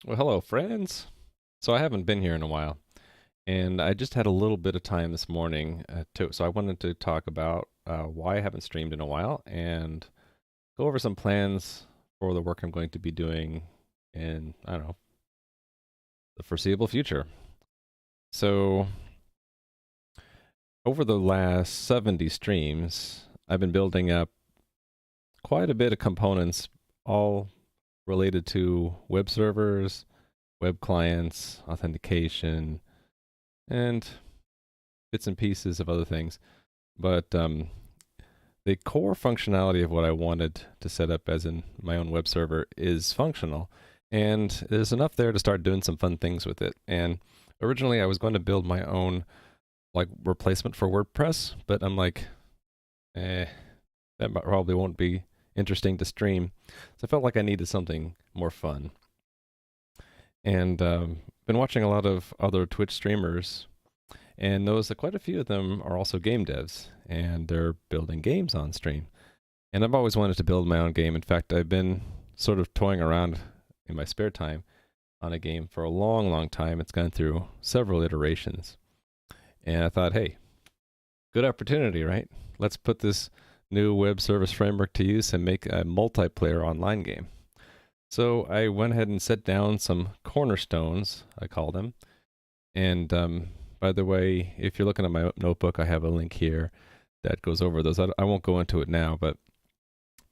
Well, hello, friends. So I haven't been here in a while, and I just had a little bit of time this morning so I wanted to talk about why I haven't streamed in a while and go over some plans for the work I'm going to be doing in, I don't know, the foreseeable future. So over the last 70 streams, I've been building up quite a bit of components, all related to web servers, web clients, authentication, and bits and pieces of other things. But the core functionality of what I wanted to set up as in my own web server is functional. And there's enough there to start doing some fun things with it. And originally I was going to build my own like replacement for WordPress, but I'm like, that probably won't be interesting to stream. So I felt like I needed something more fun. And been watching a lot of other Twitch streamers and noticed that quite a few of them are also game devs and they're building games on stream. And I've always wanted to build my own game. In fact, I've been sort of toying around in my spare time on a game for a long, long time. It's gone through several iterations. And I thought, hey, good opportunity, right? Let's put this new web service framework to use and make a multiplayer online game. So I went ahead and set down some cornerstones, I call them. And by the way, if you're looking at my notebook, I have a link here that goes over those. I won't go into it now, but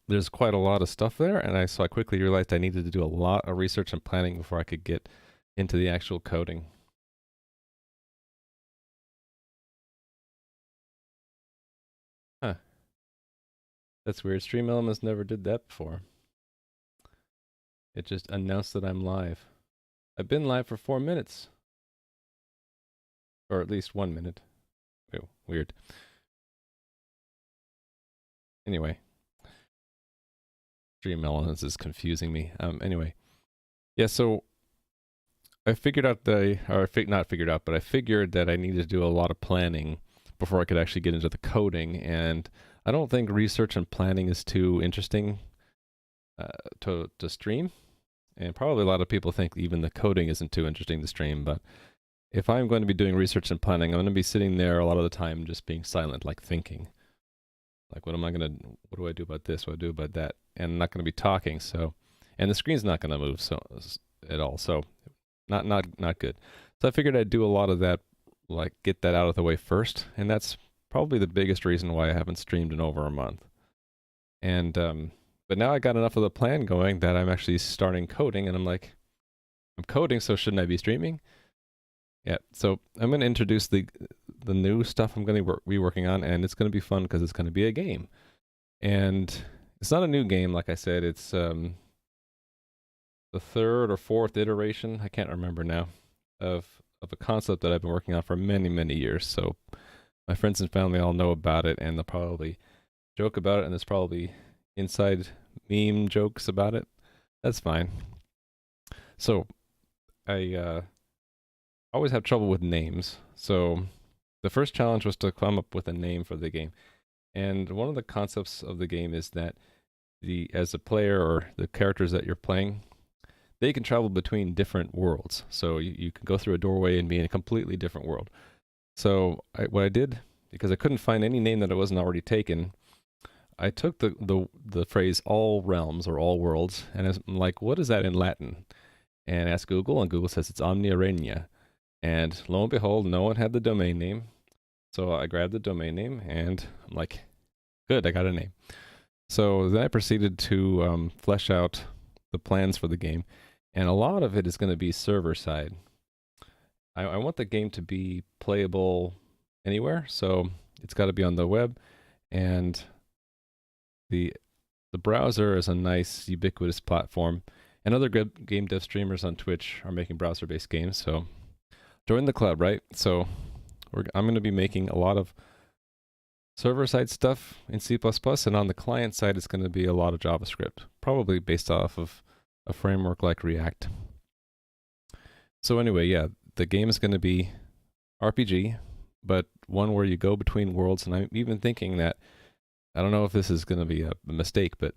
there's quite a lot of stuff there. And I quickly realized I needed to do a lot of research and planning before I could get into the actual coding. Huh, that's weird. Stream Elements never did that before. It just announced that I'm live. I've been live for 4 minutes. Or at least 1 minute. Ew, weird. Anyway, Stream Elements is confusing me. Anyway, yeah. So I figured out not figured out, but I figured that I needed to do a lot of planning before I could actually get into the coding. And I don't think research and planning is too interesting to stream. And probably a lot of people think even the coding isn't too interesting to stream. But if I'm going to be doing research and planning, I'm going to be sitting there a lot of the time just being silent, like thinking. Like, what do I do about this? What do I do about that? And I'm not going to be talking. So, and the screen's not going to move at all. So, not good. So I figured I'd do a lot of that, like get that out of the way first, and that's probably the biggest reason why I haven't streamed in over a month. And but now I got enough of the plan going that I'm actually starting coding, and I'm like, I'm coding, so shouldn't I be streaming? Yeah. So I'm going to introduce the new stuff I'm going to be working on, and it's going to be fun because it's going to be a game, and it's not a new game, like I said. It's the third or fourth iteration, I can't remember now, of a concept that I've been working on for many, many years. So my friends and family all know about it, and they'll probably joke about it, and there's probably inside meme jokes about it. That's fine. So I always have trouble with names. So the first challenge was to come up with a name for the game. And one of the concepts of the game is that as a player or the characters that you're playing, they can travel between different worlds. So you can go through a doorway and be in a completely different world. So what I did, because I couldn't find any name that it wasn't already taken, I took the phrase all realms or all worlds, and I'm like, what is that in Latin? And asked Google, and Google says it's Omnia Reina. And lo and behold, no one had the domain name. So I grabbed the domain name, and I'm like, good, I got a name. So then I proceeded to flesh out the plans for the game, and a lot of it is going to be server side. I want the game to be playable anywhere, so it's got to be on the web, and the the browser is a nice ubiquitous platform. And other good game dev streamers on Twitch are making browser-based games, so join the club, right? So I'm going to be making a lot of server-side stuff in C++, and on the client side, it's going to be a lot of JavaScript, probably based off of a framework like React. So anyway, yeah, the game is going to be RPG, but one where you go between worlds. And I'm even thinking that, I don't know if this is going to be a mistake, but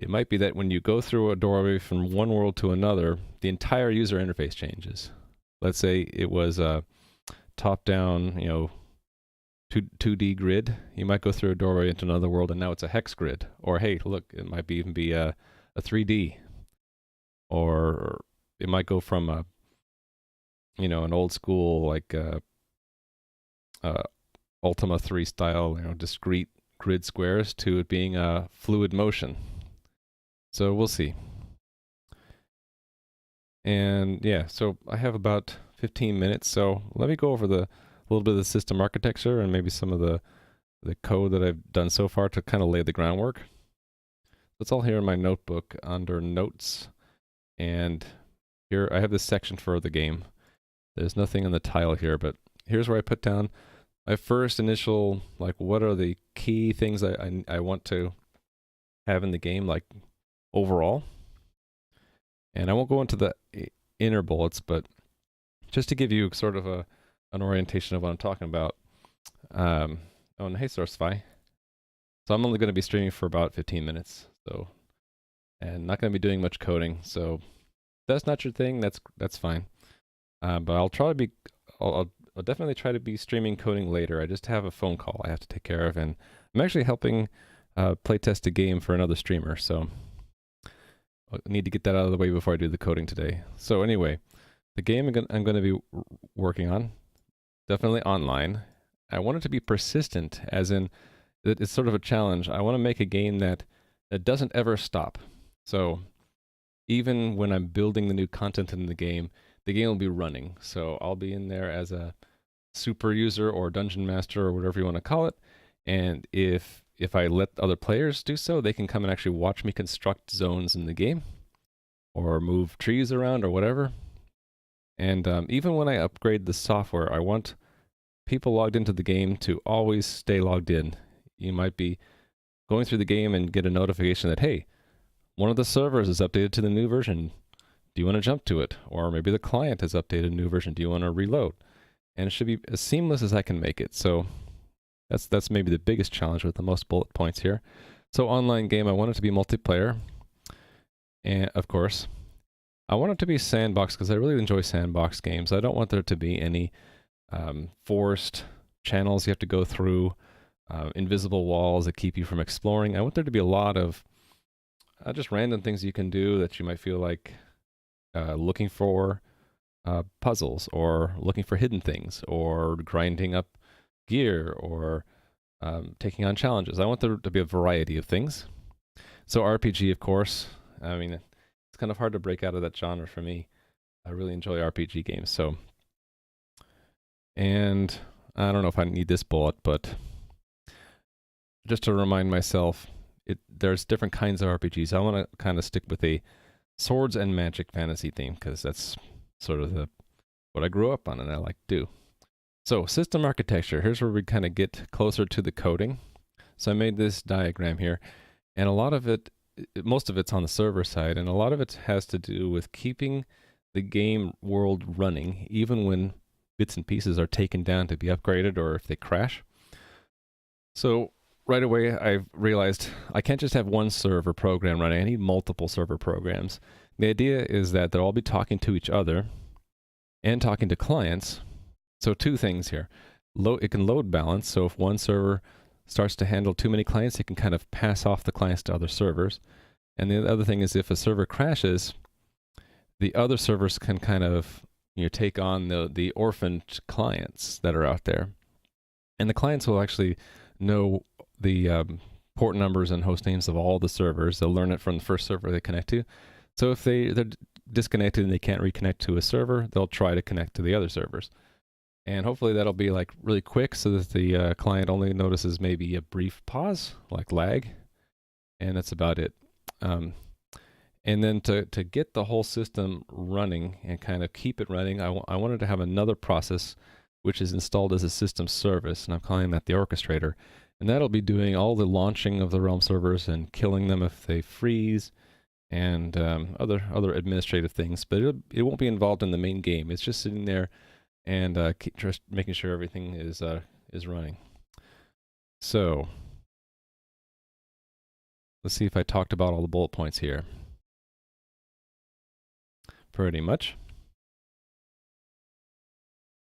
It might be that when you go through a doorway from one world to another, the entire user interface changes. Let's say it was a top-down, 2D grid. You might go through a doorway into another world, and now it's a hex grid. Or hey, look, it might even be a 3D. Or it might go from an old school like Ultima 3 style, discrete grid squares to it being a fluid motion. So we'll see. And yeah, so I have about 15 minutes. So let me go over a little bit of the system architecture and maybe some of the code that I've done so far to kind of lay the groundwork. It's all here in my notebook under notes. And here I have this section for the game. There's nothing in the tile here, but here's where I put down my first initial, like, what are the key things I want to have in the game, like, overall. And I won't go into the inner bullets, but just to give you sort of an orientation of what I'm talking about. Oh, and hey, SourceFi. So I'm only going to be streaming for about 15 minutes, and not going to be doing much coding. So if that's not your thing, that's fine. But I'll definitely try to be streaming coding later. I just have a phone call I have to take care of, and I'm actually helping playtest a game for another streamer, so I need to get that out of the way before I do the coding today. So anyway, the game I'm going to be working on, definitely online. I want it to be persistent, as in it's sort of a challenge. I want to make a game that doesn't ever stop. So even when I'm building the new content in the game will be running. So I'll be in there as a super user or dungeon master or whatever you want to call it. And if I let other players do so, they can come and actually watch me construct zones in the game or move trees around or whatever. And even when I upgrade the software, I want people logged into the game to always stay logged in. You might be going through the game and get a notification that, hey, one of the servers is updated to the new version. Do you want to jump to it? Or maybe the client has updated a new version. Do you want to reload? And it should be as seamless as I can make it. So that's maybe the biggest challenge with the most bullet points here. So online game, I want it to be multiplayer. And of course, I want it to be sandbox because I really enjoy sandbox games. I don't want there to be any forced channels you have to go through, invisible walls that keep you from exploring. I want there to be a lot of just random things you can do that you might feel like looking for puzzles, or looking for hidden things, or grinding up gear, or taking on challenges. I want there to be a variety of things. So RPG, of course. I mean, it's kind of hard to break out of that genre for me. I really enjoy RPG games. So, and I don't know if I need this bullet, but just to remind myself, there's different kinds of RPGs. I want to kind of stick with a swords and magic fantasy theme because that's sort of what I grew up on and I like to do. So system architecture, here's where we kind of get closer to the coding. So I made this diagram here, and a lot of it, most of it's on the server side, and a lot of it has to do with keeping the game world running even when bits and pieces are taken down to be upgraded or if they crash. So right away, I've realized I can't just have one server program running. I need multiple server programs. The idea is that they'll all be talking to each other and talking to clients. So two things here. It can load balance. So if one server starts to handle too many clients, it can kind of pass off the clients to other servers. And the other thing is if a server crashes, the other servers can kind of take on the orphaned clients that are out there. And the clients will actually know the port numbers and host names of all the servers. They'll learn it from the first server they connect to. So if they're disconnected and they can't reconnect to a server, they'll try to connect to the other servers. And hopefully that'll be like really quick so that the client only notices maybe a brief pause, like lag, and that's about it. And then to get the whole system running and kind of keep it running, I wanted to have another process which is installed as a system service, and I'm calling that the orchestrator. And that'll be doing all the launching of the Realm servers and killing them if they freeze, and other administrative things. But it won't be involved in the main game. It's just sitting there and just making sure everything is running. So Let's see if I talked about all the bullet points here. Pretty much.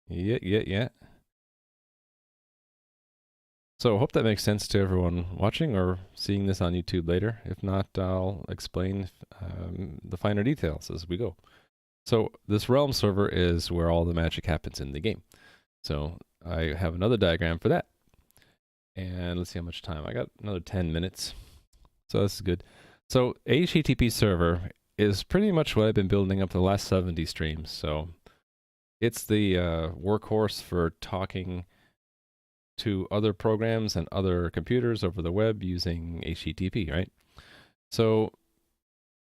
Yeah. So I hope that makes sense to everyone watching or seeing this on YouTube later. If not, I'll explain the finer details as we go. So this realm server is where all the magic happens in the game. So I have another diagram for that. And let's see how much time. I got another 10 minutes. So this is good. So HTTP server is pretty much what I've been building up the last 70 streams. So it's the workhorse for talking to other programs and other computers over the web using HTTP, right? So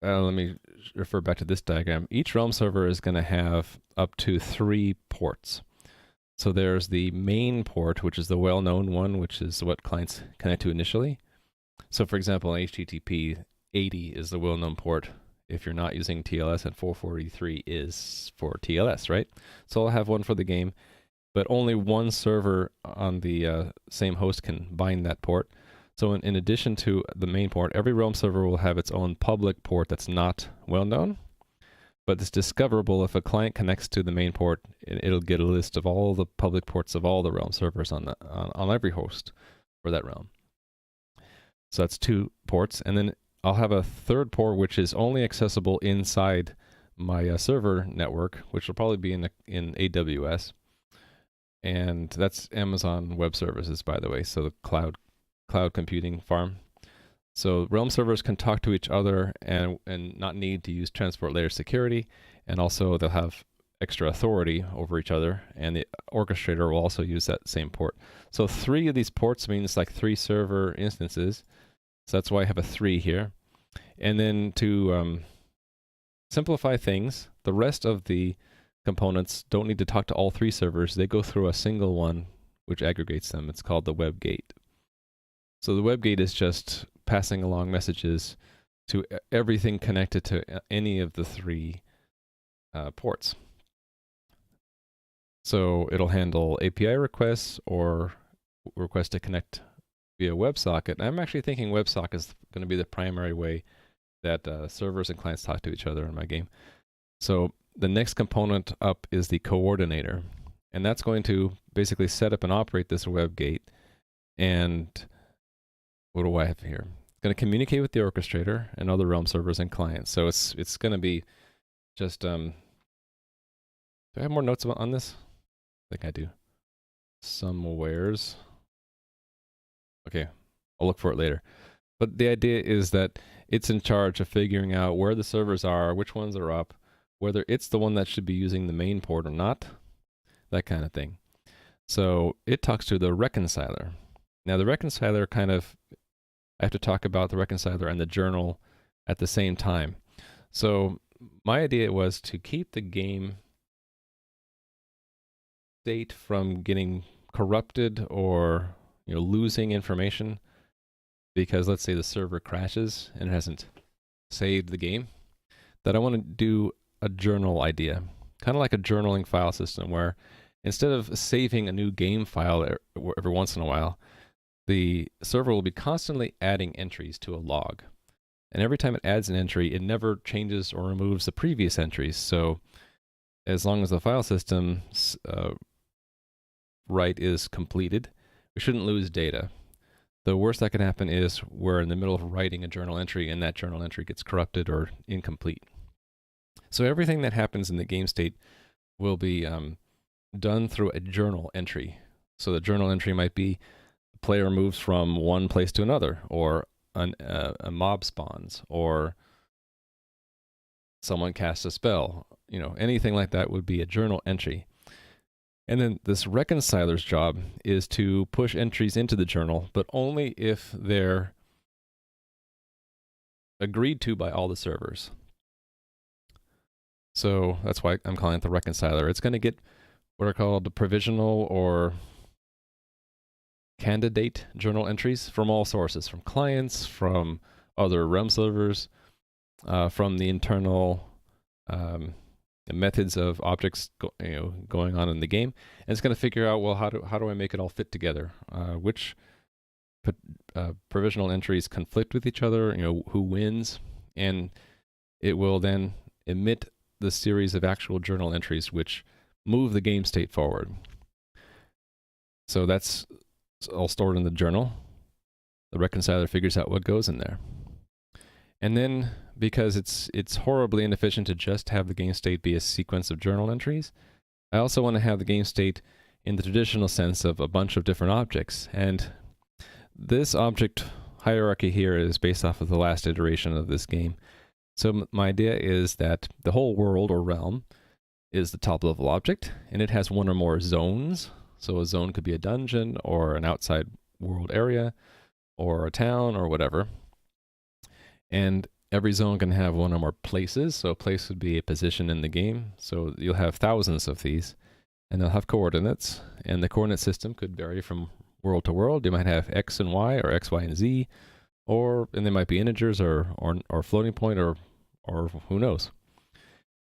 let me refer back to this diagram. Each realm server is going to have up to 3 ports. So there's the main port, which is the well-known one, which is what clients connect to initially. So for example, HTTP 80 is the well-known port if you're not using TLS, and 443 is for TLS, right? So I'll have one for the game, but only one server on the same host can bind that port. So in addition to the main port, every realm server will have its own public port that's not well-known, but it's discoverable if a client connects to the main port. It'll get a list of all the public ports of all the realm servers on every host for that realm. So that's 2 ports, and then I'll have a third port which is only accessible inside my server network, which will probably be in AWS. And that's Amazon Web Services, by the way, so the cloud computing farm. So realm servers can talk to each other and not need to use transport layer security, and also they'll have extra authority over each other, and the orchestrator will also use that same port. So 3 of these ports means like 3 server instances. So that's why I have a 3 here. And then to simplify things, the rest of the components don't need to talk to all 3 servers. They go through a single one which aggregates them. It's called the web gate. So the web gate is just passing along messages to everything connected to any of the 3 ports. So it'll handle API requests or requests to connect via WebSocket. I'm actually thinking WebSocket is going to be the primary way that servers and clients talk to each other in my game. So the next component up is the coordinator, and that's going to basically set up and operate this web gate. And what do I have here? It's going to communicate with the orchestrator and other realm servers and clients. So it's going to be just do I have more notes on this? I think I do. Somewheres. Okay, I'll look for it later. But the idea is that it's in charge of figuring out where the servers are, which ones are up, whether it's the one that should be using the main port or not, that kind of thing. So it talks to the reconciler. Now the reconciler I have to talk about the reconciler and the journal at the same time. So my idea was to keep the game state from getting corrupted or losing information, because let's say the server crashes and it hasn't saved the game, that I want to do a journal idea, kind of like a journaling file system, where instead of saving a new game file every once in a while, the server will be constantly adding entries to a log. And every time it adds an entry, it never changes or removes the previous entries. So as long as the file system write is completed, we shouldn't lose data. The worst that can happen is we're in the middle of writing a journal entry and that journal entry gets corrupted or incomplete. So everything that happens in the game state will be done through a journal entry. So the journal entry might be the player moves from one place to another, or a mob spawns, or someone casts a spell. Anything like that would be a journal entry. And then this reconciler's job is to push entries into the journal, but only if they're agreed to by all the servers. So that's why I'm calling it the reconciler. It's going to get what are called the provisional or candidate journal entries from all sources, from clients, from other realm servers, from the internal methods of objects going on in the game, and it's going to figure out, well, how do I make it all fit together? Which provisional entries conflict with each other, who wins, and it will then emit the series of actual journal entries which move the game state forward. So that's all stored in the journal. The reconciler figures out what goes in there. And then, because it's horribly inefficient to just have the game state be a sequence of journal entries, I also want to have the game state in the traditional sense of a bunch of different objects. And this object hierarchy here is based off of the last iteration of this game. So my idea is that the whole world or realm is the top level object, and it has one or more zones. So a zone could be a dungeon or an outside world area or a town or whatever. And every zone can have one or more places. So a place would be a position in the game. So you'll have thousands of these, and they'll have coordinates. And the coordinate system could vary from world to world. You might have X and Y, or X, Y, and Z, and they might be integers or floating point or who knows.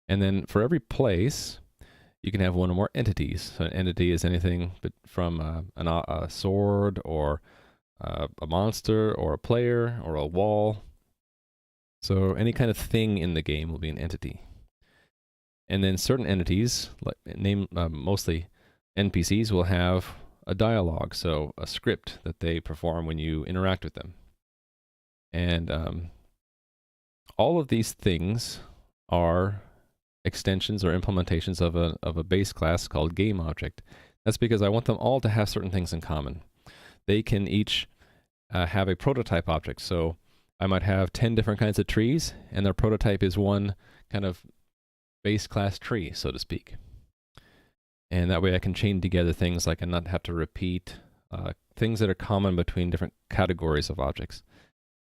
And then for every place, you can have one or more entities. So an entity is anything from a sword or a monster or a player or a wall. So any kind of thing in the game will be an entity. And then certain entities, mostly NPCs, will have a dialogue, so a script that they perform when you interact with them. And all of these things are extensions or implementations of a base class called GameObject. That's because I want them all to have certain things in common. They can each have a prototype object. So I might have 10 different kinds of trees, and their prototype is one kind of base class tree, so to speak. And that way I can chain together things like and not have to repeat things that are common between different categories of objects.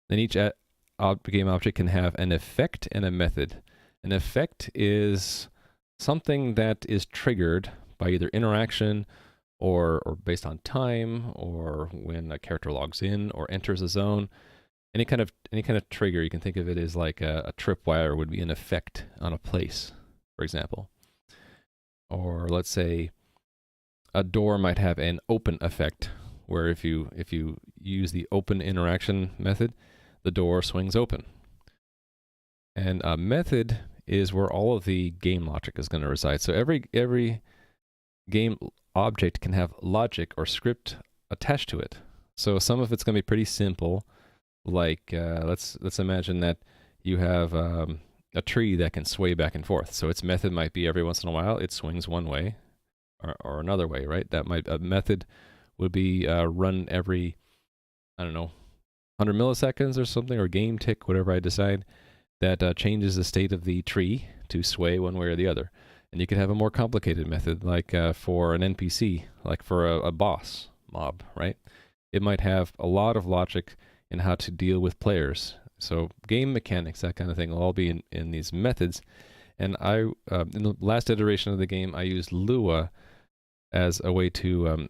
Then each game object can have an effect and a method. An effect is something that is triggered by either interaction or based on time, or when a character logs in or enters a zone. Any kind of trigger, you can think of it as like a tripwire would be an effect on a place, for example. Or let's say a door might have an open effect, where if you use the open interaction method, the door swings open. And a method is where all of the game logic is going to reside. So every game object can have logic or script attached to it. So some of it's going to be pretty simple. Like let's imagine that you have a tree that can sway back and forth. So its method might be every once in a while it swings one way or another way, right? A method would be run every, I don't know, 100 milliseconds or something, or game tick, whatever I decide, that changes the state of the tree to sway one way or the other. And you could have a more complicated method, like for an NPC, like for a boss mob, right? It might have a lot of logic in how to deal with players. So game mechanics, that kind of thing, will all be in these methods. And in the last iteration of the game, I used Lua as a way to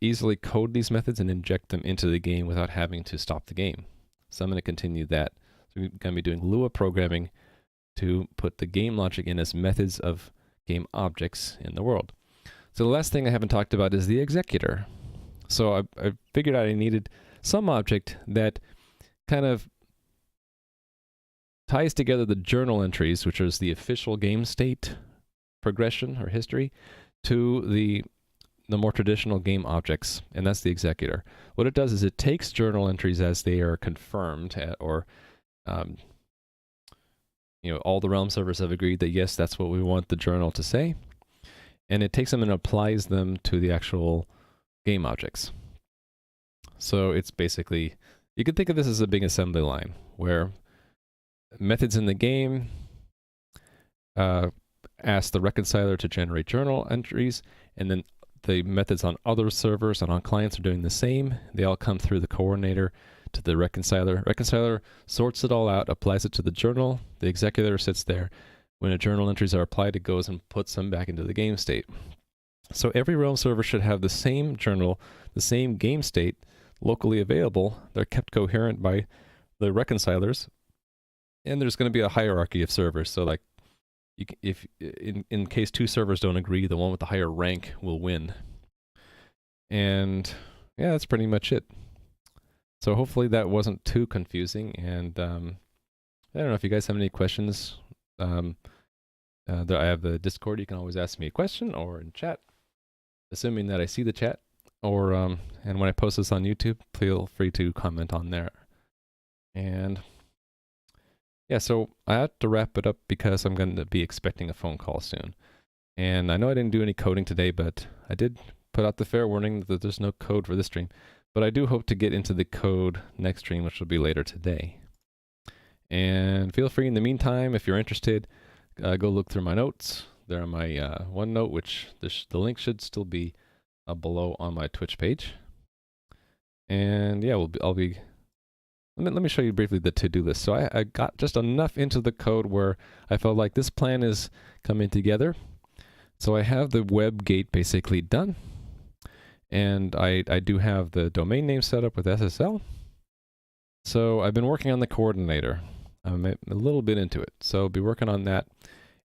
easily code these methods and inject them into the game without having to stop the game. So I'm going to continue that. So we're going to be doing Lua programming to put the game logic in as methods of game objects in the world. So the last thing I haven't talked about is the executor. So I figured out I needed some object that kind of ties together the journal entries, which is the official game state progression or history, to the more traditional game objects, and that's the executor. What it does is it takes journal entries as they are confirmed or all the realm servers have agreed that yes, that's what we want the journal to say, and it takes them and applies them to the actual game objects. So it's basically, you could think of this as a big assembly line where methods in the game ask the reconciler to generate journal entries, and then the methods on other servers and on clients are doing the same. They all come through the coordinator to the reconciler. Reconciler sorts it all out, applies it to the journal. The executor sits there. When a journal entries are applied, it goes and puts them back into the game state. So every realm server should have the same journal, the same game state locally available. They're kept coherent by the reconcilers. And there's going to be a hierarchy of servers. So like, if in case two servers don't agree, the one with the higher rank will win. And yeah, that's pretty much it. So hopefully that wasn't too confusing. And I don't know if you guys have any questions. I have the Discord. You can always ask me a question or in chat, assuming that I see the chat. Or and when I post this on YouTube, feel free to comment on there. And yeah, so I have to wrap it up because I'm going to be expecting a phone call soon. And I know I didn't do any coding today, but I did put out the fair warning that there's no code for this stream. But I do hope to get into the code next stream, which will be later today. And feel free in the meantime, if you're interested, go look through my notes. They're on my OneNote, which the link should still be below on my Twitch page. And yeah, let me show you briefly the to-do list. So I got just enough into the code where I felt like this plan is coming together. So I have the web gate basically done. And I do have the domain name set up with SSL. So I've been working on the coordinator. I'm a little bit into it. So I'll be working on that.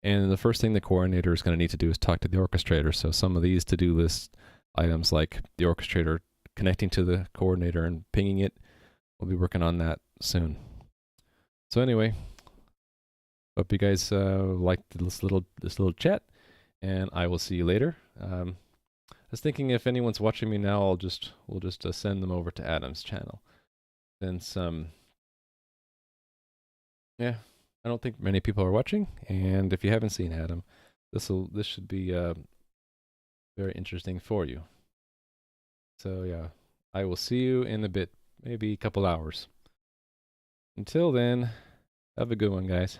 And the first thing the coordinator is going to need to do is talk to the orchestrator. So some of these to-do list items like the orchestrator connecting to the coordinator and pinging it, we'll be working on that soon. So anyway, hope you guys liked this little chat, and I will see you later. I was thinking if anyone's watching me now, we'll just send them over to Adam's channel. Since yeah, I don't think many people are watching, and if you haven't seen Adam, this should be very interesting for you. So yeah, I will see you in a bit, maybe a couple hours. Until then, have a good one, guys.